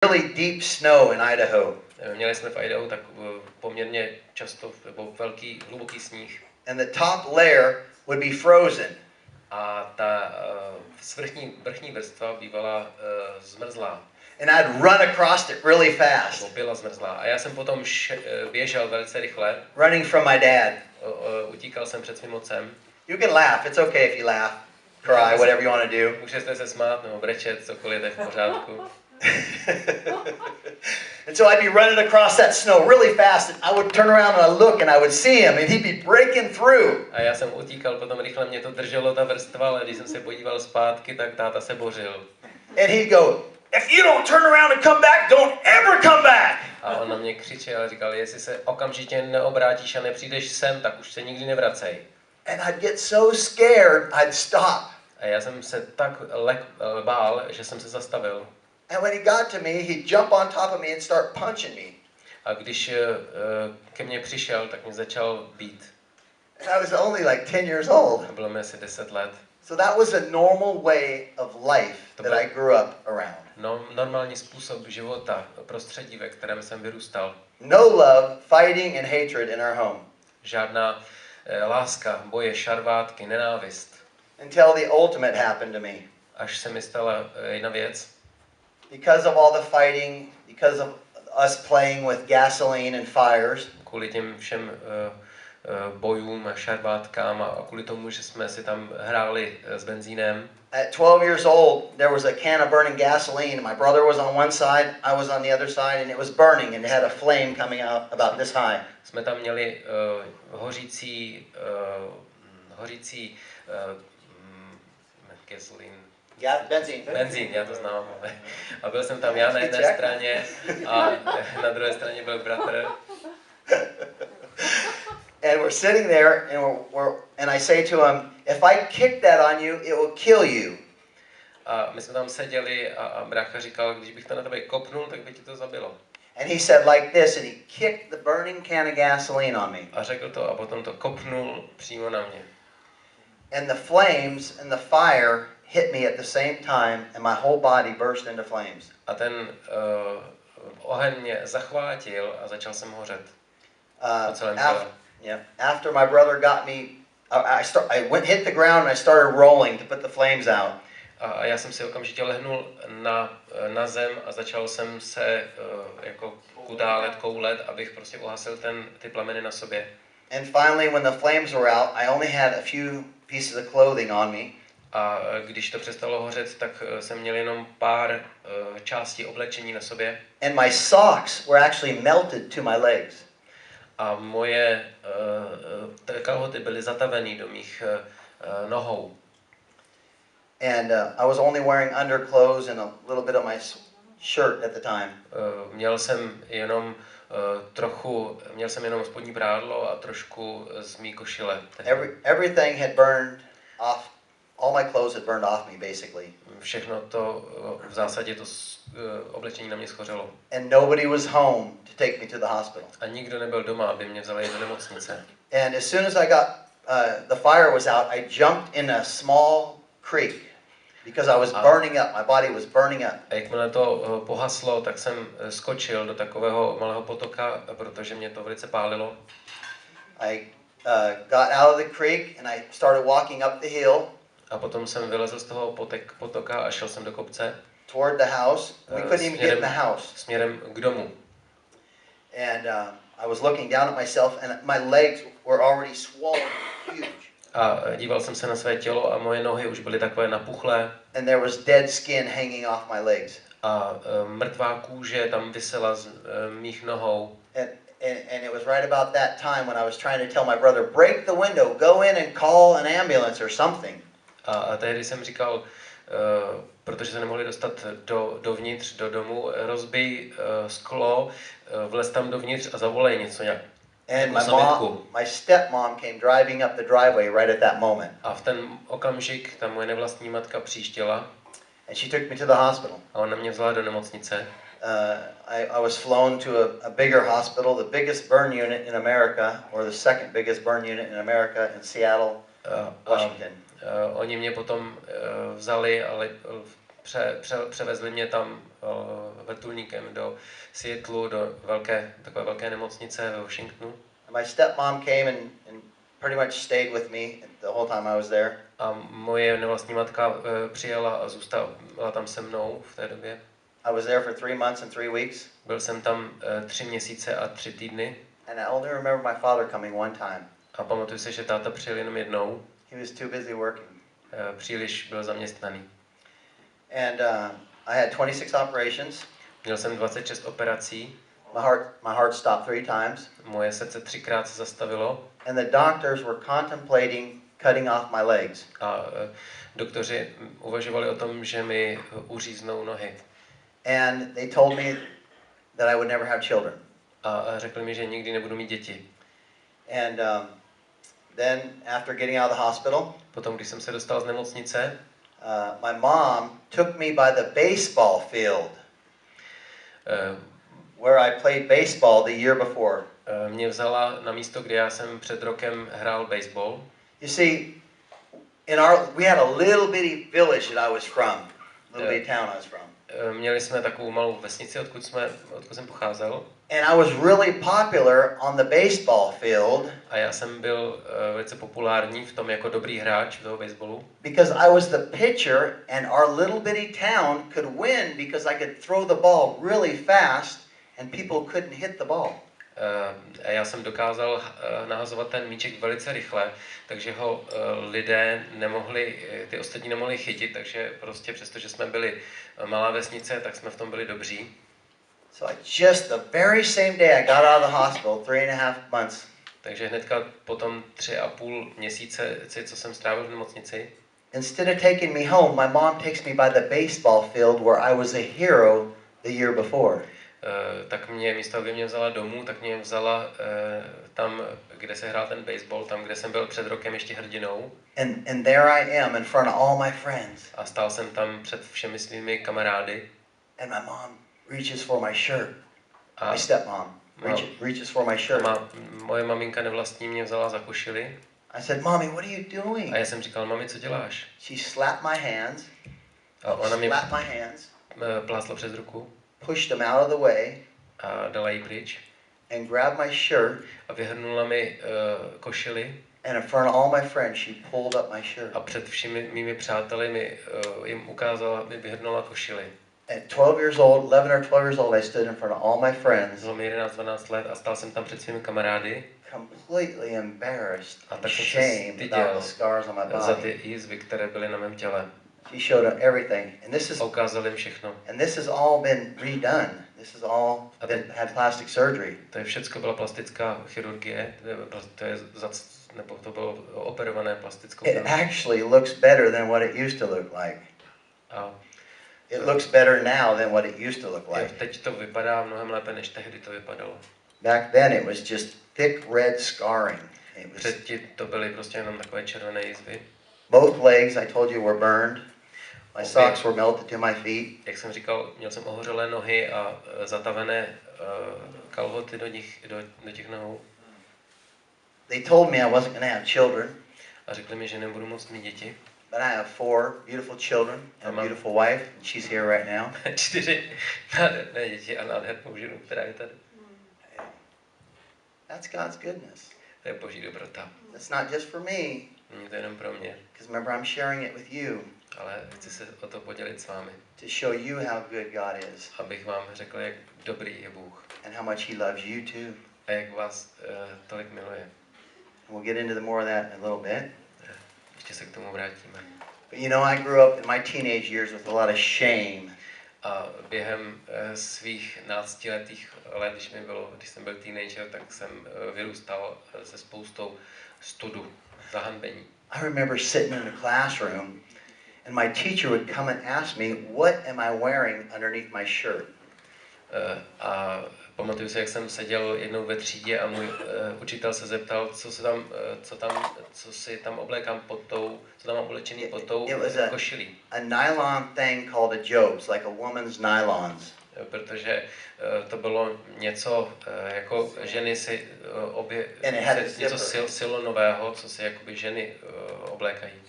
really deep snow in Idaho. Měli jsme v Idahu tak poměrně často nebo velký, hluboký sníh. And the top layer would be frozen. A ta vrchní vrstva bývala zmrzlá. And I'd run across it really fast. Byla zmrzlá. A já jsem potom běžel velice rychle. Running from my dad. Utíkal jsem před svým otcem. You can laugh. It's okay if you laugh, cry, whatever you want to do. Můžete se smát nebo brečet, cokoliv je v pořádku. And so I'd be running across that snow really fast, and I would turn around and I'd look and I would see him, and he'd be breaking through. A já jsem utíkal, potom rychle mě to drželo ta vrstva, ale když jsem se podíval zpátky, tak táta se bořil. And he'd go, "If you don't turn around and come back, don't ever come back." A on na mě křičel a říkal, jestli se okamžitě neobrátíš a nepřijdeš sem, tak už se nikdy nevracej. And I'd get so scared, I'd stop. A já jsem se tak bál, že jsem se zastavil. And when he got to me, he'd jump on top of me and start punching me. A když ke mně přišel, tak mě začal bít. And I was only like 10 years old. Bylo mi asi 10 let. So that was a normal way of life that I grew up around. Normální způsob života, prostředí, ve kterém jsem vyrůstal. No love, fighting and hatred in our home. Žádná láska, boje, šarvátky, nenávist. Until the ultimate happened to me. Až se mi stala jedna věc. Because of all the fighting, because of us playing with gasoline and fires. Kvůli těm všem bojům a šarvátkám a kvůli tomu, že jsme si tam hráli s benzínem. At 12 years old, there was a can of burning gasoline. My brother was on one side, I was on the other side, and it was burning, and it had a flame coming out about this high. Jsme tam měli hořící gasoline. Benzín, já to znám. A byl jsem tam já na jedné straně a na druhé straně byl bratr. And we're sitting there, and I say to him, "If I kick that on you, it will kill you." A my jsme tam seděli a brácha říkal, když bych to na tebe kopnul, tak by ti to zabilo. And he said like this, and he kicked the burning can of gasoline on me. A řekl to a potom to kopnul přímo na mě. And the flames and the fire hit me at the same time, and my whole body burst into flames. A ten oheň mě zachvátil a začal jsem hořet. Po celém těle. After my brother got me, I hit the ground and I started rolling to put the flames out. A já jsem si okamžitě lehnul na zem a začal jsem se jako kudálet, koulet, abych prostě uhasil ty plameny na sobě. And finally, when the flames were out, I only had a few pieces of clothing on me. A když to přestalo hořet, tak jsem měl jenom pár částí oblečení na sobě. And my socks were actually melted to my legs. A moje kalhoty byly zatavený do mých nohou. And I was only wearing underclothes and a little bit of my shirt at the time. Měl jsem jenom spodní prádlo a trošku z mý košile. Everything had burned off. All my clothes had burned off me, basically. Všechno to v zásadě to oblečení na mě schořelo. And nobody was home to take me to the hospital. A nikdo nebyl doma, aby mě vzali do nemocnice. And as soon as I got the fire was out, I jumped in a small creek because I was burning up. My body was burning up. A jakmile to pohaslo, tak jsem skočil do takového malého potoka, protože mě to velice pálilo. I got out of the creek and I started walking up the hill. A potom jsem vylezl z toho potoka a šel jsem do kopce. Toward the house. We couldn't even get in the house. Směrem k domu. And I was looking down at myself and my legs were already swollen, huge. A díval jsem se na své tělo a moje nohy už byly takové napuchlé. And there was dead skin hanging off my legs. A mrtvá kůže tam visela z mých nohou. And it was right about that time when I was trying to tell my brother, break the window, go in and call an ambulance or something. A tehdy jsem říkal, protože se nemohli dostat dovnitř, do domu, rozbij sklo, vlez tam dovnitř a zavolej něco nějak. And my stepmom came driving up the driveway right at that moment. A v ten okamžik ta moje nevlastní matka přijížděla. And she took me to the hospital. A ona mě vzala do nemocnice. I was flown to a bigger hospital, the biggest burn unit in America, or the second biggest burn unit in America in Seattle, Washington. Oni mě potom vzali, ale převezli mě tam vrtulníkem do Seattlu, do takové velké nemocnice ve Washingtonu. And my stepmom came and pretty much stayed with me the whole time I was there. A moje nevlastní matka přijela a zůstala tam se mnou v té době. I was there for 3 months and 3 weeks. Byl jsem tam 3 měsíce a 3 týdny. And I only remember my father coming one time. A pamatuju si, že táta přijel jenom jednou. He was too busy working. Příliš byl zaměstnaný. And I had 26 operations. Měl jsem 26 operací. My heart stopped 3 times. Moje srdce 3krát se zastavilo. And the doctors were contemplating cutting off my legs. A doktoři uvažovali o tom, že mi uříznou nohy. And they told me that I would never have children. A řekli mi, že nikdy nebudu mít děti. And then after getting out of the hospital, Potom, když jsem se dostal z nemocnice, my mom took me by the baseball field where I played baseball the year before. Mě vzala na místo, kde já jsem před rokem hrál baseball. You see, we had a little bitty village that I was from, little bitty town I was from. Měli jsme takovou malou vesnici, odkud jsem pocházel. And I was really popular on the baseball field. A já jsem byl velice populární v tom jako dobrý hráč toho baseballu. Because I was the pitcher and our little bitty town could win because I could throw the ball really fast and people couldn't hit the ball. A já jsem dokázal nahazovat ten míček velice rychle, takže ho lidé ty ostatní nemohli chytit, takže prostě přestože jsme byli malá vesnice, tak jsme v tom byli dobří. So just the very same day I got out of the hospital, 3.5 months. Takže hnedka potom 3,5 měsíce, co jsem strávil v nemocnici. Instead of taking me home, my mom takes me by the baseball field where I was a hero the year before. Tak mě místo, aby mě vzala domů, tak mě vzala tam, kde se hrál ten baseball, tam, kde jsem byl před rokem ještě hrdinou. And there I am in front of all my friends. A stál jsem tam před všemi svými kamarády. And my mom reaches for my shirt. A my stepmom reaches for my shirt. Moje maminka nevlastní mě vzala za košili. I said, "Mommy, what are you doing?" A já jsem říkal, mami, co děláš? She slapped my hands. A ona mě plásla přes ruku. Pushed them out of the way. A dala jí pryč. And grabbed my shirt. A vyhrnula mi košili. And in front of all my friends, she pulled up my shirt. A před všemi mými přáteli jim ukázala, mi vyhrnula košili. At 11 or 12 years old, I stood in front of all my friends. Bylo mi 11-12 let a stál jsem tam před svými kamarády. Completely embarrassed and tak shamed about the scars on my body. Za ty jizvy, které byly na mém těle. She showed them everything, and ukázal jim všechno. And this has all been redone. This has all had plastic surgery. To je všechno byla plastická chirurgie, to bylo operované plastickou. It actually looks better than what it used to look like. It looks better now than what it used to look like. Teď to vypadá mnohem lépe, než tehdy to vypadalo. Back then it was just thick red scarring. Předtím to byly prostě jenom takové červené jizvy. Both legs, I told you, were burned. My socks were melted to my feet. Jak jsem říkal, měl jsem ohořelé nohy a zatavené kalhoty do těch nohou. They told me I wasn't going to have children. A řekli mi, že nebudu moct mít děti. But I have 4 beautiful children and a beautiful wife, and she's here right now. 4 nádherné děti a nádhernou ženu, která je tady. That's God's goodness. To je Boží dobrota. That's not just for me. Není to jenom pro mě. Because remember, I'm sharing it with you. Ale chci se o to podělit s vámi. To show you how good God is. Abych vám řekl, jak dobrý je Bůh. And how much He loves you too. A jak vás tolik miluje. And we'll get into more of that in a little bit. Ještě se k tomu vrátíme. But you know, I grew up in my teenage years with a lot of shame. A během svých 12letých let, když jsem byl teenager, tak jsem vyrůstal se spoustou studu, zahanbení. I remember sitting in a classroom and my teacher would come and ask me, what am I wearing underneath my shirt? A pamatuju se, jak jsem seděl jednou ve třídě a můj učitel se zeptal, co si tam oblékám co tam mám oblečený pod tou košilí. A nylon thing called a jobs, like a woman's nylons. Protože to bylo něco, jako ženy si něco silonového, co si jakoby ženy oblékají.